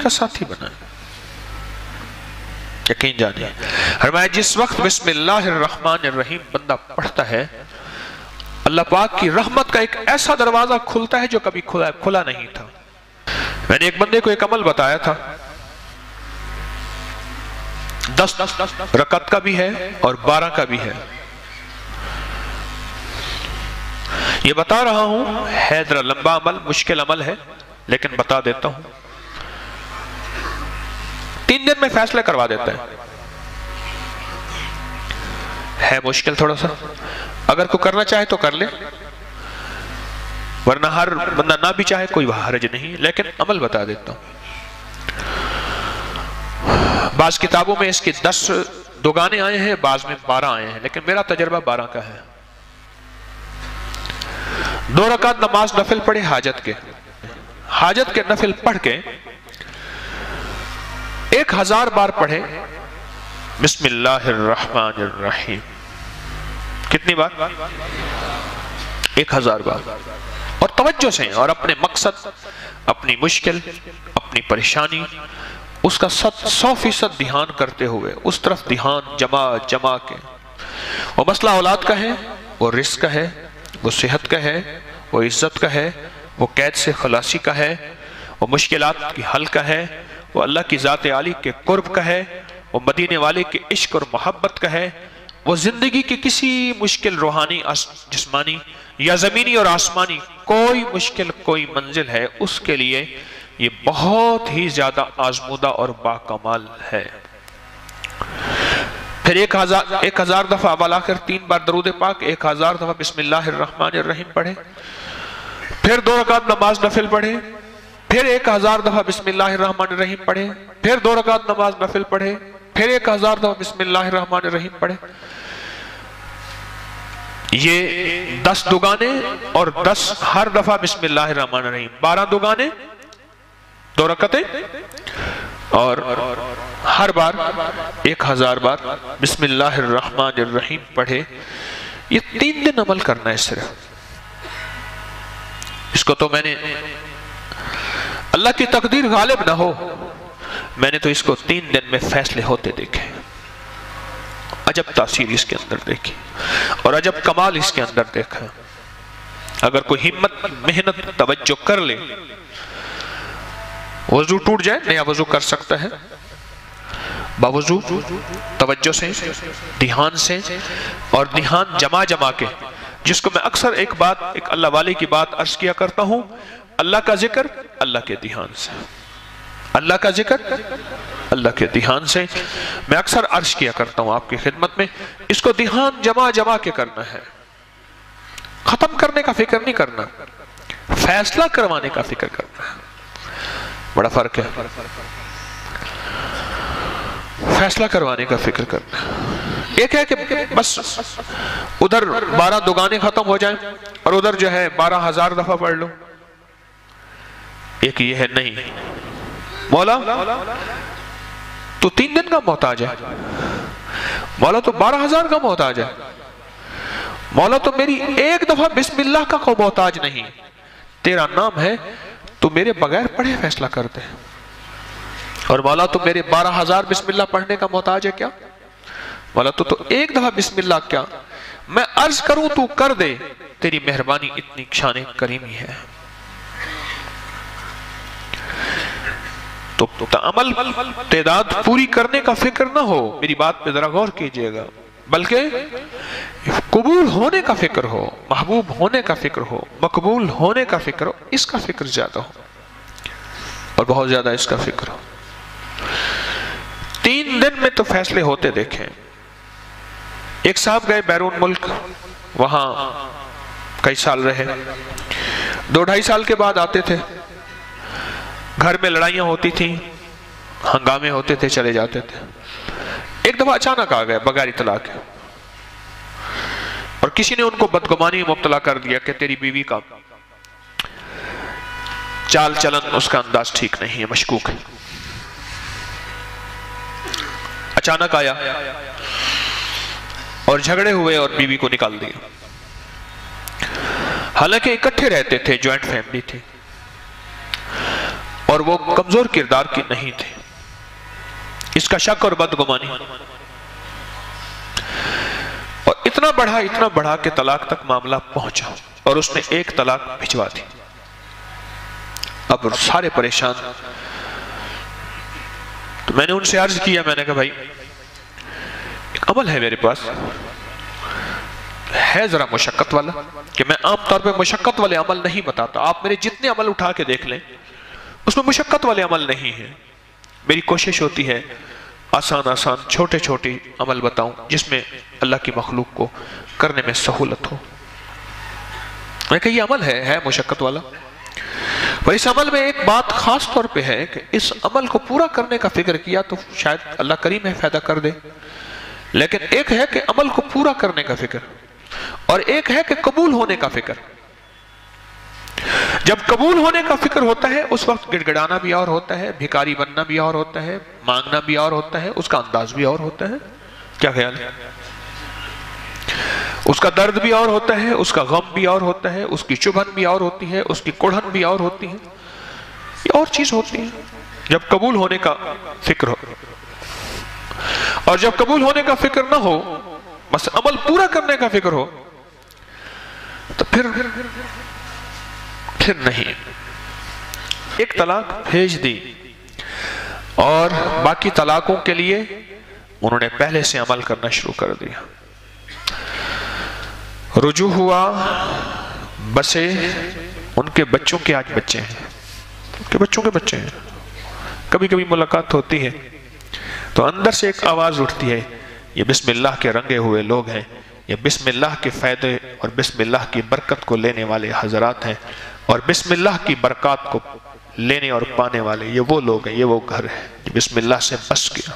کا ساتھی بنائے. یقین جانیے فرمایا جس وقت بسم اللہ الرحمن الرحیم بندہ پڑھتا ہے اللہ پاک کی رحمت کا ایک ایسا دروازہ کھلتا ہے جو کبھی کھلا نہیں تھا. میں نے ایک بندے کو ایک عمل بتایا تھا 10 رکعت کا بھی ہے اور 12 کا بھی ہے. یہ بتا رہا ہوں ہے ذرا لمبا عمل مشکل عمل ہے لیکن بتا دیتا ہوں. 3 دن میں فیصلہ کروا دیتا ہے مشکل تھوڑا سا. اگر کوئی کرنا چاہے تو کر لے ورنہ ہر بندہ نہ بھی چاہے کوئی حرج نہیں لیکن عمل بتا دیتا ہوں. بعض کتابوں میں اس کے 10 دوگانے آئے ہیں بعض میں 12 آئے ہیں لیکن میرا تجربہ 12 کا ہے. 2 رکعت نماز نفل پڑھے حاجت کے نفل پڑھ کے 1000 بار پڑھے بسم اللہ الرحمن الرحیم. کتنی بار؟ 1000 بار. اور توجہ سے اور اپنے مقصد اپنی مشکل اپنی پریشانی اس کا 100% دھیان کرتے ہوئے اس طرف دھیان جمع کے. وہ مسئلہ اولاد کا ہے وہ رزق کا ہے وہ صحت کا ہے وہ عزت کا ہے وہ قید سے خلاصی کا ہے وہ مشکلات کی حل کا ہے وہ اللہ کی ذات عالی کے قرب کا ہے وہ مدینے والے کے عشق اور محبت کا ہے وہ زندگی کی کسی مشکل روحانی جسمانی یا زمینی اور آسمانی کوئی مشکل کوئی منزل ہے اس کے لیے یہ بہت ہی زیادہ آزمودہ اور باکمال ہے. پھر 1000 دفعہ بالآخر 3 بار درود پاک 1000 دفعہ بسم اللہ الرحمن الرحیم پڑھے. پھر 2 رکعت نماز نفل پڑھے پھر 1000 دفعہ بسم اللہ الرحمن الرحیم پڑھے. پھر 2 رکعت نماز نفل پڑھے پھر 1000 دفعہ بسم اللہ الرحمن الرحیم پڑھے. یہ 10 دوگانے اور 10 ہر دفعہ بسم اللہ الرحمن الرحیم 12 دوگانے 2 رکعتیں اور ہر بار 1000 بار بسم اللہ الرحمن الرحیم پڑھے. یہ 3 دن عمل کرنا ہے صرف. اس کو تو میں نے اللہ کی تقدیر غالب نہ ہو میں نے تو اس کو 3 دن میں فیصلے ہوتے دیکھے. عجب تاثیر اس کے اندر دیکھی اور عجب کمال اس کے اندر دیکھا. اگر کوئی ہمت محنت توجہ کر لے وضو ٹوٹ جائے نیا وضو کر سکتا ہے باوضو توجہ سے دھیان سے اور دھیان جمع کے. جس کو میں اکثر ایک اللہ والے کی بات عرض کیا کرتا ہوں اللہ کا ذکر اللہ کے دھیان سے اللہ کا ذکر اللہ کے دھیان سے. میں اکثر عرض کیا کرتا ہوں آپ کی خدمت میں اس کو دھیان جمع کے کرنا ہے. ختم کرنے کا فکر نہیں کرنا فیصلہ کروانے کا فکر کرنا ہے. بڑا فرق ہے. فیصلہ کروانے کا فکر کرنا ایک ہے کہ بس ادھر 12 دوگانے ختم ہو جائیں اور ادھر جو ہے 12000 دفعہ پڑھ لو. ایک یہ ہے نہیں مولا تو 3 دن کا محتاج ہے مولا تو 12000 کا محتاج ہے مولا تو میری ایک دفعہ بسم اللہ کا کوئی محتاج نہیں. تیرا نام ہے تو میرے بغیر پڑھے فیصلہ کر دے. اور مولا تو میرے 12000 بسم اللہ پڑھنے کا محتاج ہے کیا مولا تو ایک دفعہ بسم اللہ کیا میں عرض کروں تو کر دے. تیری مہربانی اتنی شان کریمی ہے. تو عمل تعداد پوری کرنے کا فکر نہ ہو میری بات پہ ذرا غور کیجئے گا بلکہ قبول ہونے کا فکر ہو محبوب ہونے کا فکر ہو مقبول ہونے کا فکر ہو. اس کا فکر زیادہ ہو اور بہت زیادہ اس کا فکر ہو. 3 دن میں تو فیصلے ہوتے دیکھیں. ایک صاحب گئے بیرون ملک وہاں کئی سال رہے 2-2.5 سال کے بعد آتے تھے. گھر میں لڑائیاں ہوتی تھیں ہنگامے ہوتے تھے چلے جاتے تھے. ایک دفعہ اچانک آ گئے بغیر اطلاع کے اور کسی نے ان کو بدگمانی میں مبتلا کر دیا کہ تیری بیوی کا چال چلن اس کا انداز ٹھیک نہیں ہے مشکوک ہے. اچانک آیا اور جھگڑے ہوئے اور بیوی کو نکال دیا. حالانکہ اکٹھے رہتے تھے جوائنٹ فیملی تھی اور وہ کمزور کردار کی نہیں تھی. اس کا شک اور بدگمانی اور اتنا بڑھا کہ طلاق تک معاملہ پہنچا اور اس نے ایک طلاق بھجوا دی. اب سارے پریشان. تو میں نے ان سے عرض کیا, میں نے کہا بھائی ایک عمل ہے میرے پاس, ہے ذرا مشقت والا, کہ میں عام طور پہ مشقت والے عمل نہیں بتاتا. آپ میرے جتنے عمل اٹھا کے دیکھ لیں اس میں مشقت والے عمل نہیں ہیں. میری کوشش ہوتی ہے آسان چھوٹے عمل بتاؤں جس میں اللہ کی مخلوق کو کرنے میں سہولت ہو. میں کہ یہ عمل ہے مشقت والا, پر اس عمل میں ایک بات خاص طور پہ ہے کہ اس عمل کو پورا کرنے کا فکر کیا تو شاید اللہ کریم ہے فائدہ کر دے, لیکن ایک ہے کہ عمل کو پورا کرنے کا فکر اور ایک ہے کہ قبول ہونے کا فکر. جب قبول ہونے کا فکر ہوتا ہے اس وقت گڑ گڑانا بھی اور ہوتا ہے, بھکاری بننا بھی اور ہوتا ہے, مانگنا بھی اور ہوتا ہے, اس کا انداز بھی اور ہوتا ہے. کیا خیال ہے؟ اس کا درد بھی اور ہوتا ہے, اس کا غم بھی اور ہوتا ہے, اس کی چبھن بھی اور ہوتی ہے, اس کی کڑھن بھی اور ہوتی ہے. یہ اور چیز ہوتی ہے جب قبول ہونے کا فکر ہو. اور جب قبول ہونے کا فکر نہ ہو, بس عمل پورا کرنے کا فکر ہو, تو پھر نہیں. ایک طلاق بھیج دی اور باقی طلاقوں کے لیے انہوں نے پہلے سے عمل کرنا شروع کر دیا. رجوع ہوا, بسے, ان کے بچوں کے آج بچے ہیں, ان کے بچوں کے بچے ہیں. کبھی کبھی ملاقات ہوتی ہے تو اندر سے ایک آواز اٹھتی ہے, یہ بسم اللہ کے رنگے ہوئے لوگ ہیں, یہ بسم اللہ کے فائدے اور بسم اللہ کی برکت کو لینے والے حضرات ہیں, اور بسم اللہ کی برکات کو لینے اور پانے والے یہ وہ لوگ ہیں, یہ وہ گھر ہے. بسم اللہ سے بس گیا.